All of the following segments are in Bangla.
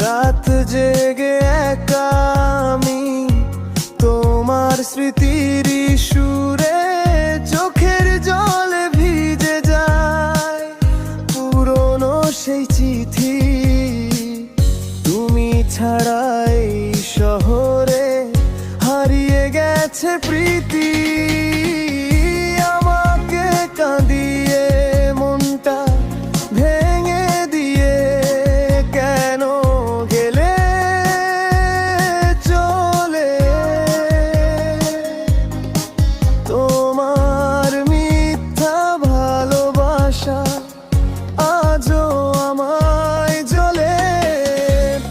রাত জেগে একা আমি তোমার স্মৃতির সুরে চোখের জলে ভিজে যায় পুরনো সেই চিঠি। তুমি ছাড়া এই শহরে হারিয়ে গেছে প্রীতি। আমাকে কাঁদিয়ে মনটা ভেঙে দিয়ে কেন গেলে চলে? তোমার মিথ্যা ভালোবাসা আজও আমায় জ্বলে।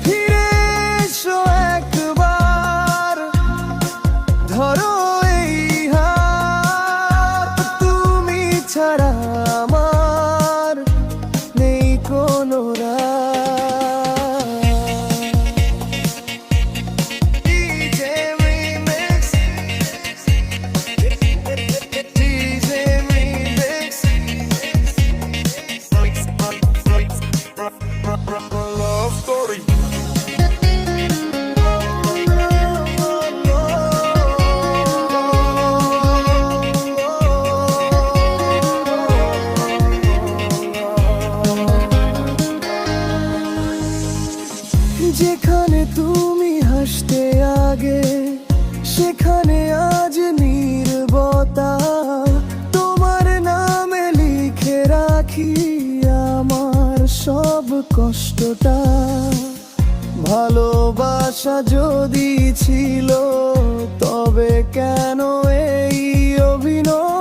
ফিরে এসো একবার, ধরো এই হাত। তুমি ছাড়া আমার নেই কোনো DJ Remix, DJ Remix, love story. যেখানে তুমি হাসতে আগে সেখানে আজ নীরবতা। তোমার নামে লিখে রাখি আমার সব কষ্টটা। ভালোবাসা যদি ছিল তবে কেন এই অভিনয়?